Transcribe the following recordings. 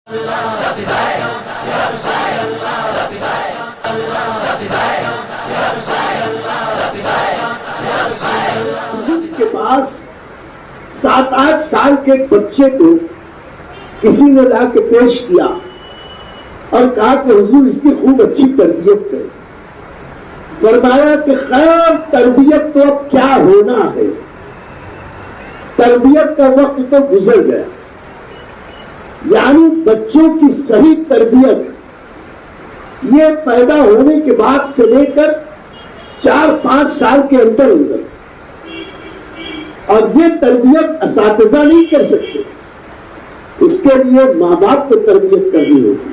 کے پاس 7-8 سال کے بچے کو کسی نے لا کے پیش کیا اور کہا کہ حضور اس کی خوب اچھی تربیت کرے. فرمایا کہ خیر تربیت تو اب کیا ہونا ہے، تربیت کا وقت تو گزر گیا. یعنی بچوں کی صحیح تربیت یہ پیدا ہونے کے بعد سے لے کر 4-5 سال کے اندر اندر، اور یہ تربیت اساتذہ نہیں کر سکتے، اس کے لیے ماں باپ کو تربیت کرنی ہوگی.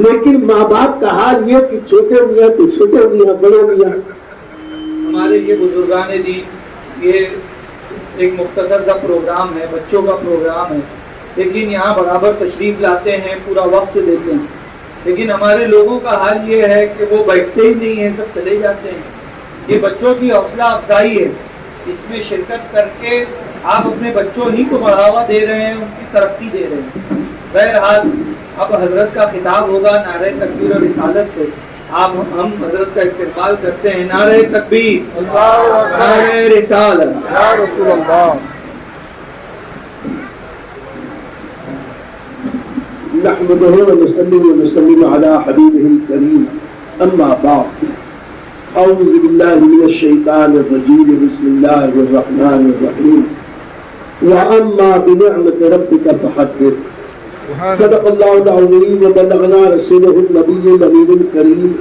لیکن ماں باپ کا حال یہ کہ چھوٹے میاں تو چھوٹے میاں، بڑے میاں. ہمارے یہ بزرگان دین، یہ ایک مختصر سا پروگرام ہے، بچوں کا پروگرام ہے، لیکن یہاں برابر تشریف لاتے ہیں، پورا وقت دیتے ہیں. لیکن ہمارے لوگوں کا حال یہ ہے کہ وہ بیٹھتے ہی نہیں ہیں، سب چلے جاتے ہیں. یہ بچوں کی حوصلہ افزائی ہے، اس میں شرکت کر کے آپ اپنے بچوں ہی کو بڑھاوا دے رہے ہیں، ان کی ترقی دے رہے ہیں. بہرحال اب حضرت کا خطاب ہوگا نعرہ تکبیر اور رسالت سے. ہم حضرت کا استقبال کرتے ہیں. نعرہ تکبیر، نعرہ رسالت، یا رسول اللہ. نحمده ونصلي ونسلم على حبيبه الكريم. اما بعد، اعوذ بالله من الشيطان الرجيم. بسم الله الرحمن الرحيم. واما بنعمة ربك فحدث. صدق الله العظيم وبلغنا رسوله النبي الأمين الكريم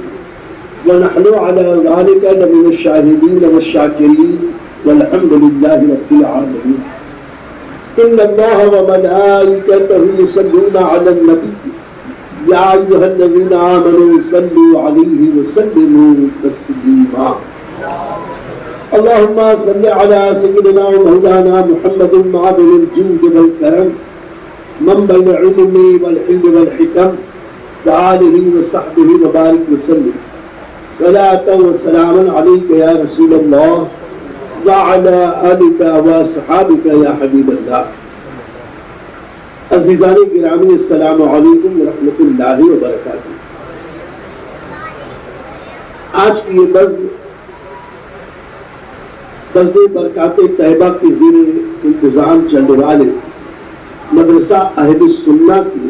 ونحن على ذلك لمن الشاهدين والشاكرين والحمد لله رب العالمين. إن الله وملائكته يصلون على النبي يا أيها الذين آمنوا صلوا عليه وسلموا تسليما. اللهم صل على سيدنا ومولانا محمد معدن الجود والكرم، منبع العلم والحلم والحكم، وآله وصحبه وبارك وسلم. صلاة وسلاما عليك يا رسول الله وعلى آلك وصحابك يا حبيب الله. عزیزان گرامی، السلام علیکم ورحمۃ اللہ وبرکاتہ. آج کی یہ بزم برکات طیبہ کے زیر انتظام چلنے والے مدرسہ اہل السنہ کی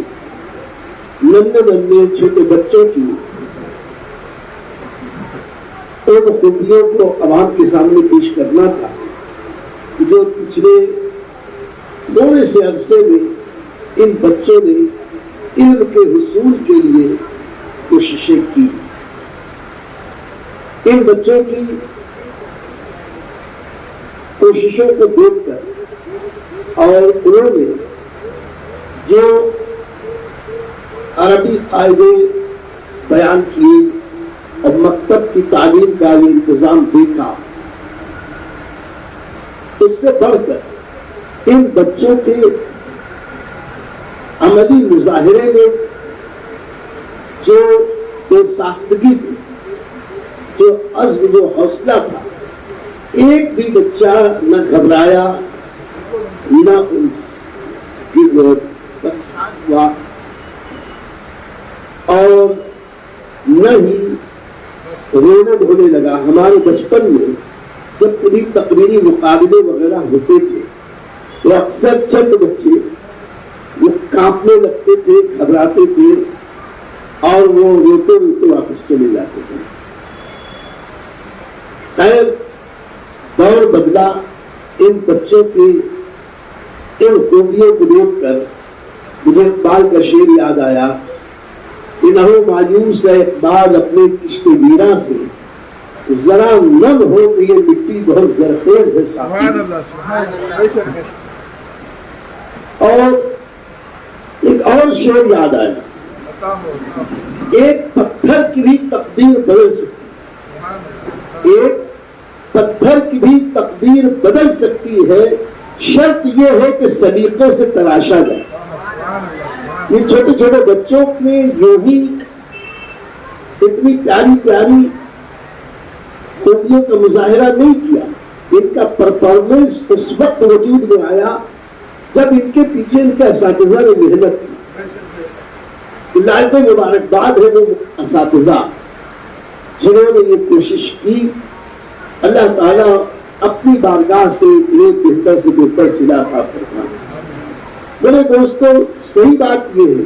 ننھے چھوٹے بچوں کی ان خوبیوں کو عوام کے سامنے پیش کرنا تھا جو پچھلے تھوڑے سے عرصے میں ان بچوں نے علم کے حصول کے لیے کوششیں کی. ان بچوں کی کوششوں کو دیکھ کر اور انہوں نے جو عربی قاعدے بیان کیے اور مکتب کی تعلیم کا یہ انتظام دیکھا، اس سے بڑھ کر ان بچوں کے عملی مظاہرے میں جو بے ساختگی تھی، جو عزم و حوصلہ تھا، ایک بھی بچہ نہ گھبرایا، نہ ان کی پریشان ہوا، اور نہ ہی رونا دھونے لگا. ہمارے بچپن میں جب کبھی تقریری مقابلے وغیرہ ہوتے تھے تو اکثر چند بچے وہ کانپنے لگتے تھے، گھبراتے تھے، اور وہ روتے روتے واپس چلے جاتے تھے. خیر، دور بدلا. ان بچوں کی ان خوبیوں کو دیکھ کر مجھے اقبال کا شعر یاد آیا کہ نہ ہو مایوس ہے اقبال اپنے کشت ویراں سے، ذرا نم ہو کہ یہ مٹی بہت زرخیز ہے. سبحان اللہ. اور ایک اور شعر یاد آیا، ایک پتھر کی بھی تقدیر بدل سکتی، ایک پتھر کی بھی تقدیر بدل سکتی ہے، شرط یہ ہے کہ سلیقے سے تراشا جائے. یہ چھوٹے چھوٹے بچوں نے یہی اتنی پیاری پیاری خوبیوں کا مظاہرہ نہیں کیا. ان کا پرفارمنس اس وقت وجود میں آیا جب ان کے پیچھے ان کے اساتذہ نے محنت کی. لائق مبارکباد ہے وہ اساتذہ جنہوں نے یہ کوشش کی. اللہ تعالیٰ اپنی بارگاہ سے یہ بہتر سے بہتر صلہ عطا فرمائے. میرے دوستوں، صحیح بات یہ ہے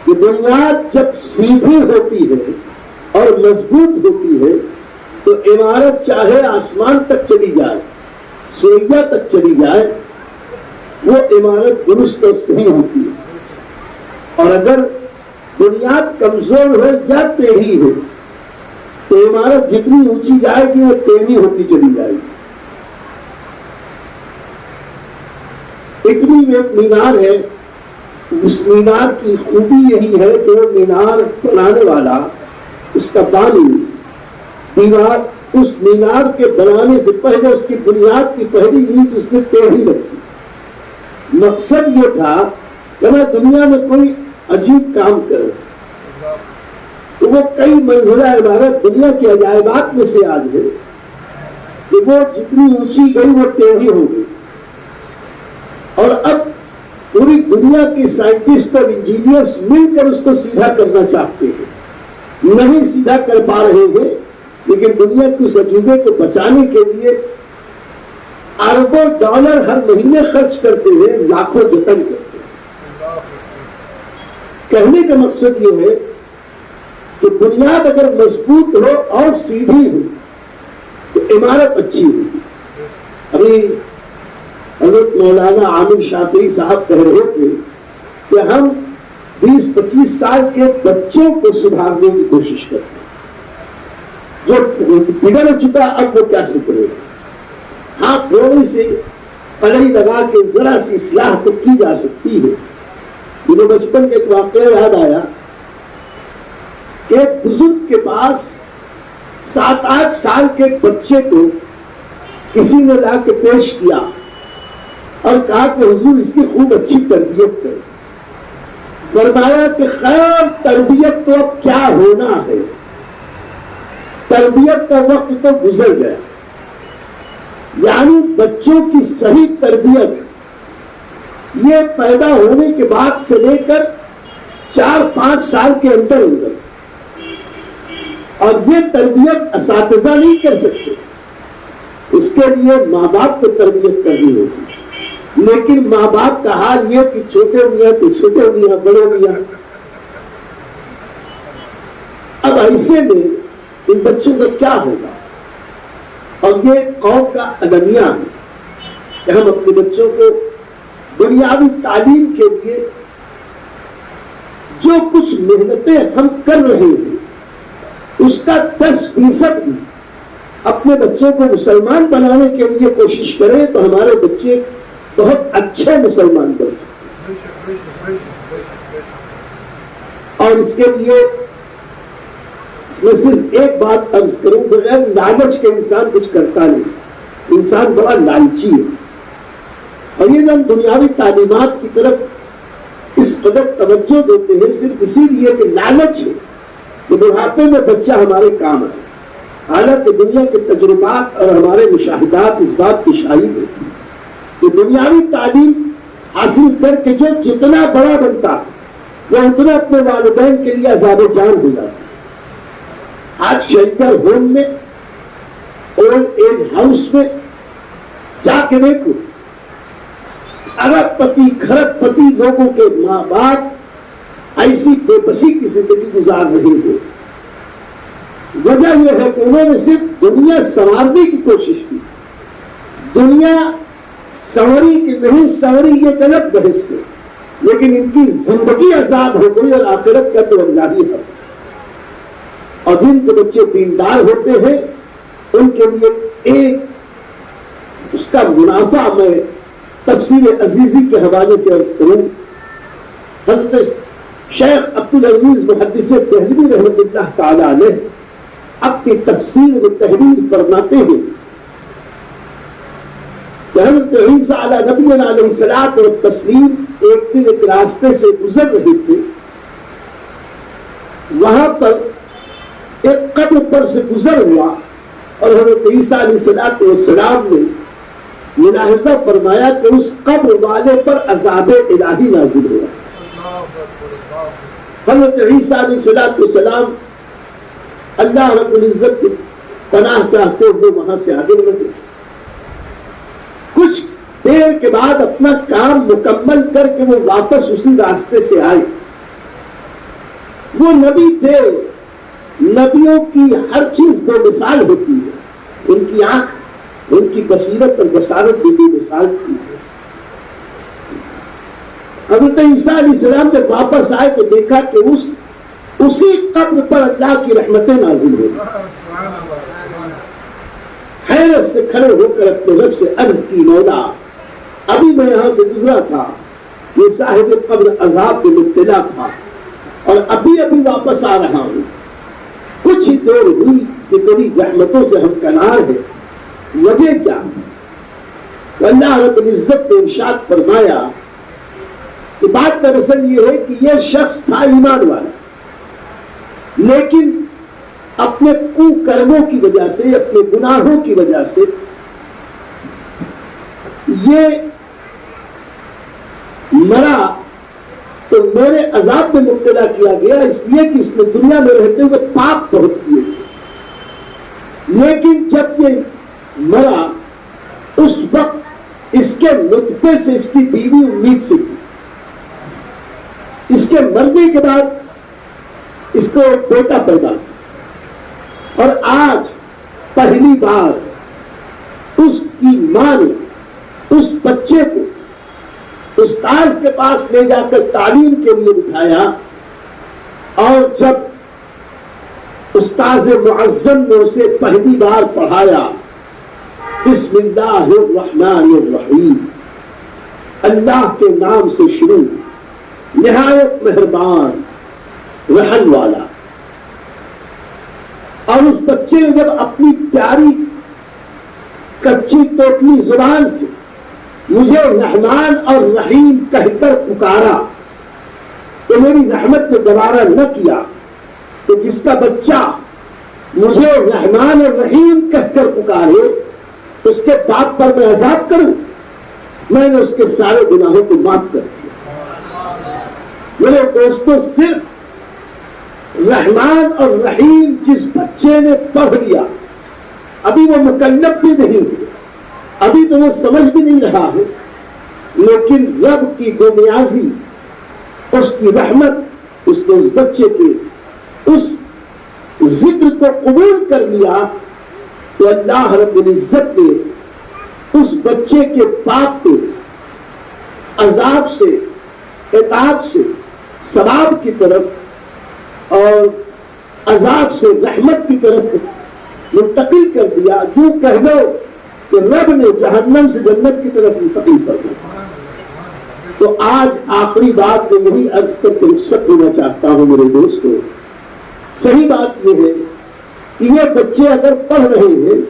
کہ بنیاد جب سیدھی ہوتی ہے اور مضبوط ہوتی ہے تو عمارت چاہے آسمان تک چلی جائے، سوریا تک چلی جائے، وہ عمارت درست اور صحیح ہوتی ہے. اور اگر بنیاد کمزور ہو یا ٹیڑھی ہو تو عمارت جتنی اونچی جائے گی وہ ٹیڑھی ہوتی چلی جائے گی. اتنی ایک مینار ہے، اس مینار کی خوبی یہی ہے کہ وہ مینار بنانے والا، اس کا بانی، دیوار، اس مینار کے بنانے سے پہلے اس کی بنیاد کی پہلی اینٹ اس نے ٹیڑھی رکھی. مقصد یہ تھا کہ میں دنیا میں کوئی عجیب کام کروں تو وہ کئی منزلہ عمارت دنیا کے عجائبات میں سے آج ہے کہ وہ جتنی اونچی گئی وہ ٹیڑھی ہو گئی. اور اب پوری دنیا کے سائنٹسٹ اور انجینئرز مل کر اس کو سیدھا کرنا چاہتے ہیں. نہیں سیدھا کر پا رہے ہیں، لیکن دنیا کے اس عجوبے کو بچانے کے لیے اربوں ڈالر ہر مہینے خرچ کرتے ہیں، لاکھوں جتن کرتے ہیں. کہنے کا مقصد یہ ہے کہ بنیاد اگر مضبوط ہو اور سیدھی ہو تو عمارت اچھی ہوگی. ابھی حضرت مولانا عامر شافعی صاحب کہہ رہے تھے کہ ہم 20-25 سال کے بچوں کو سدھارنے کی کوشش کرتے ہیں. جو بگڑ چکا اب وہ کیا سدھرے گا. ہاں، تھوڑی سی پڑھائی لگا کے ذرا سی اصلاح تو کی جا سکتی ہے. مجھے بچپن کے ایک واقعہ یاد آیا. ایک بزرگ کے پاس 7-8 سال کے بچے کو کسی نے لا کے پیش کیا اور کہا کہ حضور اس کی خوب اچھی تربیت کرے. فرمایا کہ خیر تربیت تو اب کیا ہونا ہے، تربیت کا وقت تو گزر گیا. یعنی بچوں کی صحیح تربیت یہ پیدا ہونے کے بعد سے لے کر 4-5 سال کے اندر اندر، اور یہ تربیت اساتذہ نہیں کر سکتے. اس کے لیے ماں باپ کو تربیت کرنی ہوگی. لیکن ماں باپ کا حال یہ کہ چھوٹے میاں تو چھوٹے میاں، بڑے میاں. اب ایسے میں ان بچوں کا کیا ہوگا؟ اور یہ قوم کا المیہ ہے کہ ہم اپنے بچوں کو بنیادی تعلیم کے لیے جو کچھ محنتیں ہم کر رہے ہیں اس کا 10% بھی اپنے بچوں کو مسلمان بنانے کے لیے کوشش کریں تو ہمارے بچے بہت اچھے مسلمان بن سکتے. اور اس کے لیے میں صرف ایک بات عرض کروں، بغیر لالچ کے انسان کچھ کرتا نہیں. انسان بڑا لالچی ہے. اور یہ جو ہم دنیاوی تعلیمات کی طرف اس قدر توجہ دیتے ہیں صرف اسی لیے کہ لالچ ہے کہ بڑھاپے میں بچہ ہمارے کام آئے. حالانکہ دنیا کے تجربات اور ہمارے مشاہدات اس بات کی شاہد ہے کہ دنیاوی تعلیم حاصل کر کے جو جتنا بڑا بنتا وہ اتنا اپنے والدین کے لیے عذاب جان ہو جاتا. آج شیلٹر ہوم میں، اولڈ ایج ہاؤس میں جا کے دیکھو، ارب پتی کھرب پتی لوگوں کے ماں باپ ایسی بے بسی کی زندگی گزار رہے ہیں. وجہ یہ ہے کہ انہوں نے صرف دنیا سنوارنے کی کوشش کی. دنیا سنوری کی نہیں سنوری یہ غلط بحث ہے، لیکن ان کی زندگی آزاد ہو گئی اور آخرت کا تو اللہ ہی ہے. اور جن کے بچے دیندار ہوتے ہیں ان کے لیے ایک اس کا منافع میں تفسیر عزیزی کے حوالے سے عرض کروں. حضرت شیخ عبدالعزیز محدث دہلوی رحمۃ اللہ تعالی علیہ اپنی تفسیر میں تحریر فرماتے ہیں کہ حضرت عیسیٰ علیہ نبی علیہ الصلوۃ والتسلیم ایک دن ایک راستے سے گزر رہے تھے. وہاں پر ایک قبر پر سے گزر ہوا اور حضرت عیسیٰ علیہ الصلوۃ والسلام نے ملاحظہ فرمایا کہ اس قبر والے پر عذاب الہی نازل ہوا. حضرت عیسیٰ علیہ السلام اللہ رب العزت کی پناہ چاہتے ہوئے وہاں سے آگے بڑھے. کچھ دیر کے بعد اپنا کام مکمل کر کے وہ واپس اسی راستے سے آئے. وہ نبی تھے. نبیوں کی ہر چیز بے مثال ہوتی ہے. ان کی آنکھ, ان کی بصیرت اور بصارت بھی بے مثال تھی. حضرت عیسیٰ علیہ السلام جب واپس آئے تو دیکھا کہ اسی قبر پر اللہ کی رحمتیں نازل ہوئی. حیرت سے کھڑے ہو کر اپنے رب سے عرض کی, مولا ابھی میں یہاں سے گزرا تھا, یہ صاحب قبر عذاب میں مبتلا تھا اور ابھی واپس آ رہا ہوں. کچھ ہی دیر ہوئی کہ تیری رحمتوں سے ہم کنار ہیں. وجہ کیا؟ اللہ رب العزت نے ارشاد فرمایا کہ بات دراصل یہ ہے کہ یہ شخص تھا ایمان والا, لیکن اپنے کرموں کی وجہ سے, اپنے گناہوں کی وجہ سے یہ مرا تو میرے عذاب میں مبتلا کیا گیا, اس لیے کہ اس نے دنیا میں رہتے ہوئے پاپ بہت کیے. لیکن جب یہ مرا اس وقت اس کے نطفے سے اس کی بیوی امید سے تھی. اس کے مرنے کے بعد اس کو ایک بیٹا پیدا ہوا, اور آج پہلی بار اس کی ماں نے اس بچے کو استاذ کے پاس لے جا کر تعلیم کے لیے بٹھایا, اور جب استاذ معظم نے اسے پہلی بار پڑھایا بسم اللہ الرحمن الرحیم, اللہ کے نام سے شروع, نہایت مہربان رحم والا. اور اس بچے نے جب اپنی پیاری کچی توتلی زبان سے مجھے رحمان اور رحیم کہہ کر پکارا تو میری رحمت نے گوارا نہ کیا کہ جس کا بچہ مجھے رحمان اور رحیم کہہ کر پکارے اس کے باپ پر میں عذاب کروں. میں نے اس کے سارے گناہوں کو معاف کر دیا. میرے دوستوں, صرف رحمان اور رحیم جس بچے نے پڑھ لیا, ابھی وہ مکلف بھی نہیں ہوئے, ابھی تو وہ سمجھ بھی نہیں رہا ہے, لیکن رب کی گونیازی, اس کی رحمت اس نے اس بچے کے اس ذکر کو قبول کر لیا, تو اللہ رب العزت نے اس بچے کے باپ کو عذاب سے, عقاب سے ثواب کی طرف اور عذاب سے رحمت کی طرف منتقل کر دیا. یوں کہہ لو کہ رب نے جہنم سے جنت کی طرف منتقل کر دیا. تو آج آخری بات میں یہی عرض کر کے رخصت ہونا چاہتا ہوں میرے دوستوں. صحیح بات یہ ہے کہ یہ بچے اگر پڑھ رہے ہیں,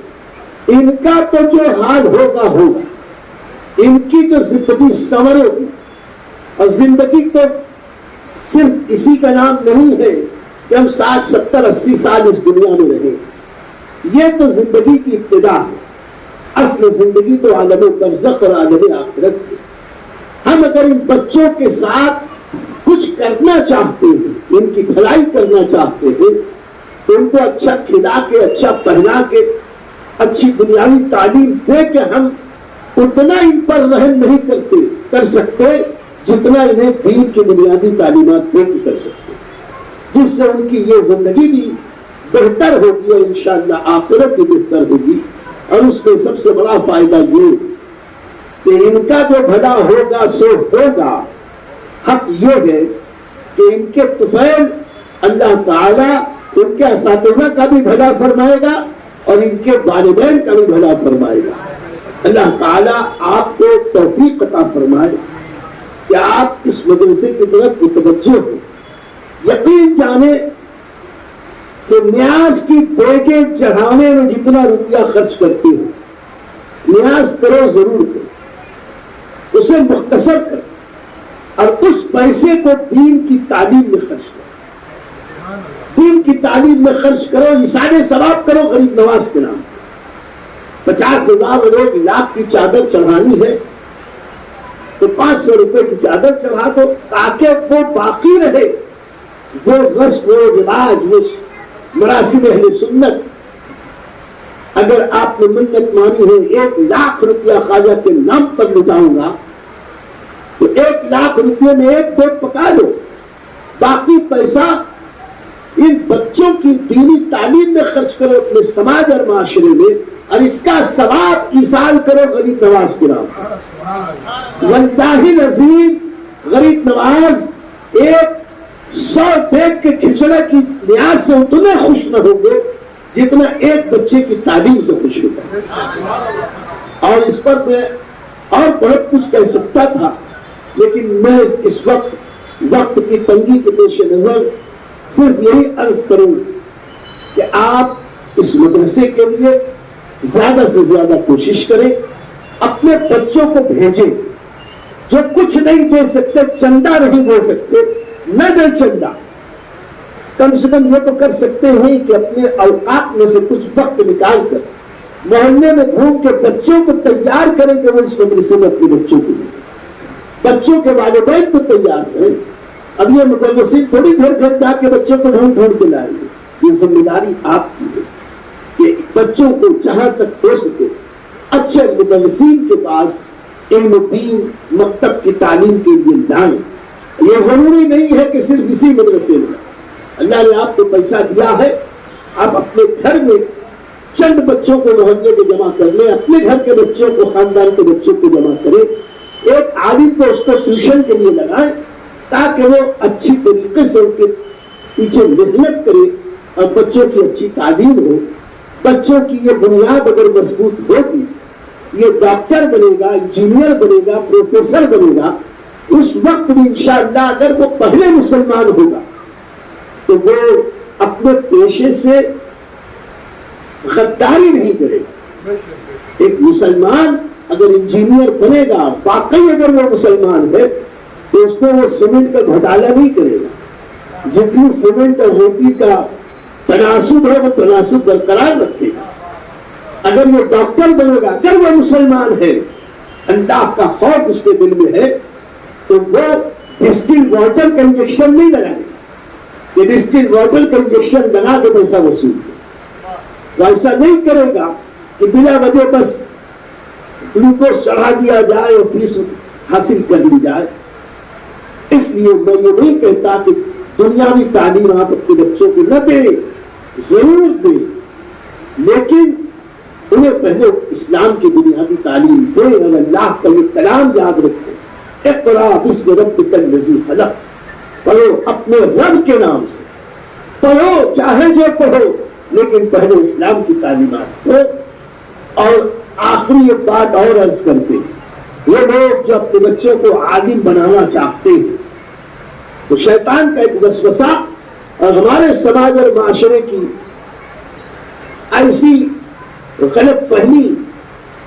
ان کا تو جو حال ہوگا ہوگا, ان کی جو زندگی سنورے گی, اور زندگی تو صرف اسی کا نام نہیں ہے کہ ہم 60 70 80 سال اس دنیا میں رہیں. یہ تو زندگی کی ابتدا ہے. اصل زندگی تو عالم برزخ اور عالم آخرت ہے. ہم اگر ان بچوں کے ساتھ کچھ کرنا چاہتے ہیں, ان کی بھلائی کرنا چاہتے ہیں, تو ان کو اچھا کھلا کے, اچھا پہنا کے, اچھی دنیاوی تعلیم دے کے ہم اتنا ان پر رحم نہیں کر سکتے جتنا انہیں دین کی بنیادی تعلیمات دے کے کر سکتے, جس سے ان کی یہ زندگی بھی بہتر ہوگی اور انشاءاللہ آخرت بھی بہتر ہوگی. اور اس میں سب سے بڑا فائدہ یہ کہ ان کا جو بھلا ہوگا سو ہوگا. حق یہ ہے کہ ان کے طفیل اللہ تعالیٰ ان کے اساتذہ کا بھی بھلا فرمائے گا اور ان کے والدین کا بھی بھلا فرمائے گا. اللہ تعالیٰ آپ کو توفیق عطا فرمائے کہ آپ اس مدرسے کی طرف متوجہ ہو. یقین جانے کہ نیاز کی دیگیں چڑھانے میں جتنا روپیہ خرچ کرتے ہو, نیاز کرو ضرور کرو, اسے مختصر کرو, اور اس پیسے کو دین کی تعلیم میں خرچ کرو. دین کی تعلیم میں خرچ کرو, اِسارے ثواب کرو غریب نواز کے نام. 50,000 اور 1 لاکھ کی چادر چڑھانی ہے تو 500 روپے کی چادر چڑھا دو تاکہ وہ باقی رہے وہ رسم و رواج، وہ مراسم اہل سنت، اگر آپ نے منت مانی ہے 1,00,000 روپیہ خواجہ کے نام پر لٹاؤں گا تو 1,00,000 روپئے میں ایک دیگ پکا لو، باقی پیسہ ان بچوں کی دینی تعلیم میں خرچ کرو اپنے سماج اور معاشرے میں، اور اس کا ثواب ایصال کرو غریب نواز کے نام۔ واللہ العظیم غریب نواز 100 دیگ کے کھچڑے کی نیاز سے اتنے خوش نہ ہوں گے جتنا ایک بچے کی تعلیم سے خوش ہوتا ہے۔ اور اس پر میں اور بہت کچھ کہہ سکتا تھا، لیکن میں اس وقت کی تنگی کے پیش نظر صرف یہی عرض کروں کہ آپ اس مدرسے کے لیے زیادہ سے زیادہ کوشش کریں، اپنے بچوں کو بھیجیں۔ جو کچھ نہیں دے سکتے، چندہ نہیں دے سکتے، نہ دیں چندہ، کم سے کم یہ تو کر سکتے ہیں کہ اپنے اوقات میں سے کچھ وقت نکال کر محلے میں گھوم کے بچوں کو تیار کریں کہ وہ اس مدرسے میں اپنے بچوں کو دیں، بچوں کے والدین کو تیار کریں۔ اب یہ مدرسین تھوڑی گھر گھر جا کے بچوں کو ڈھونڈ کے لائیں گے، یہ ذمہ داری آپ کی ہے کہ بچوں کو جہاں تک ہو سکے اچھے مدرسین کے پاس علم دین مکتب کی تعلیم کے لیے لائیں۔ یہ ضروری نہیں ہے کہ صرف اسی مدرسے میں، اللہ نے آپ کو پیسہ دیا ہے، آپ اپنے گھر میں چند بچوں کو محلے کے جمع کر لیں، اپنے گھر کے بچوں کو، خاندان کے بچوں کو جمع کریں، ایک عالم کو اس کو ٹیوشن کے لیے لگائیں تاکہ وہ اچھی طریقے سے ان کے پیچھے محنت کرے اور بچوں کی اچھی تعلیم ہو۔ بچوں کی یہ بنیاد اگر مضبوط ہوگی، یہ ڈاکٹر بنے گا، انجینئر بنے گا، پروفیسر بنے گا، اس وقت بھی انشاءاللہ اگر وہ پہلے مسلمان ہوگا تو وہ اپنے پیشے سے غداری نہیں کرے گا۔ ایک مسلمان اگر انجینئر بنے گا، واقعی اگر وہ مسلمان ہے تو اس کو وہ سیمنٹ کا گھوٹالہ نہیں کرے گا، جتنی سیمنٹ اور روٹی کا تناسب ہے وہ تناسب برقرار رکھے گا۔ اگر وہ ڈاکٹر بنے گا، اگر وہ مسلمان ہے، اللہ کا خوف اس کے دل میں ہے، تو وہ ڈسٹل واٹر کا انجیکشن نہیں لگائے گا، یہ ڈسٹل واٹر کا انجیکشن لگا کے پیسہ وصول وہ ایسا نہیں کرے گا کہ بلا وجہ بس گلوکوز چڑھا دیا جائے اور فیس حاصل کر لی جائے۔ اس لیے میں یہ نہیں کہتا کہ دنیاوی تعلیم آپ اپنے بچوں کو نہ دیں، ضرور دیں، لیکن انہیں پہلے اسلام کی بنیادی تعلیم دیں اور اللہ کا یہ کلام یاد رکھیں، اقرا باسم ربک الذی خلق، پڑھو اپنے رب کے نام سے، پڑھو چاہے جو پڑھو لیکن پہلے اسلام کی تعلیمات دو۔ اور آخری ایک بات اور عرض کرتے ہیں، یہ لوگ جو اپنے بچوں کو عالم بنانا چاہتے ہیں تو شیطان کا ایک وسوسہ اور ہمارے سماج اور معاشرے کی ایسی غلط فہمی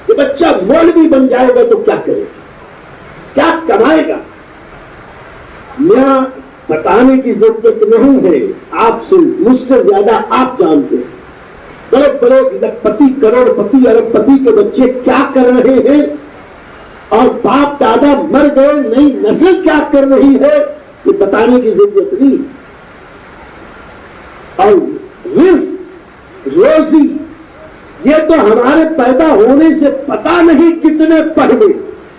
کہ بچہ مولوی بن جائے گا تو کیا کرے گا، کیا کمائے گا۔ میاں بتانے کی ضرورت نہیں ہے، آپ سے مجھ سے زیادہ آپ جانتے ہیں بڑے بڑے لکھپتی، کروڑ پتی، ارب پتی کے بچے کیا کر رہے ہیں اور باپ دادا مر گئے، نئی نسل کیا کر رہی ہے، یہ بتانے کی ضرورت نہیں۔ اور رزق، روزی، یہ تو ہمارے پیدا ہونے سے پتا نہیں کتنے پہلے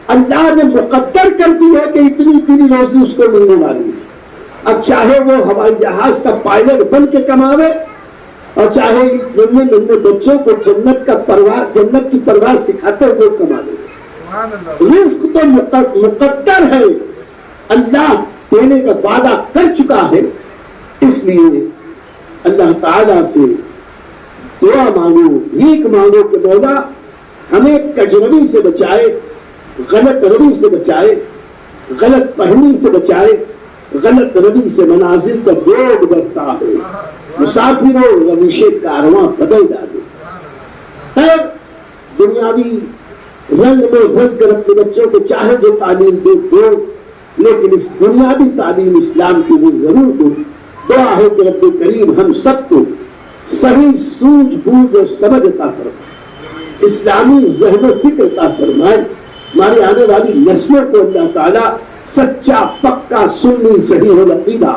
اللہ نے مقدر کر دی ہے کہ اتنی اتنی روزی اس کو ملنے والی ہے۔ اب چاہے وہ ہوائی جہاز کا پائلٹ بن کے کماوے اور چاہے ننے ننے بچوں کو جنت کی پرواز سکھاتے ہوئے کما لے، رزق تو مقدر ہے، اللہ دینے کا وعدہ کر چکا ہے۔ اس لیے اللہ تعالیٰ سے دعا مانگو، بھیک مانگو کہ مولا ہمیں کجروی سے بچائے، غلط روی سے بچائے، غلط فہمی سے بچائے، غلط روی سے منازل کا بوجھ بڑھتا ہے، مسافروں روش کارواں بدل ڈالے۔ خیر دنیاوی رنگ میں رنگ کر اپنے بچوں کو چاہے جو تعلیم دو، لیکن اس بنیادی تعلیم اسلام کی بھی ضرور دو۔ دعا ہے کہ رب کریم ہم سب کو صحیح سوجھ بوجھ اور سمجھ عطا فرمائے، اسلامی ذہن و فکر عطا فرمائے، ہماری آنے والی نسلوں کو اللہ تعالیٰ سچا پکا سنی صحیح العقیدہ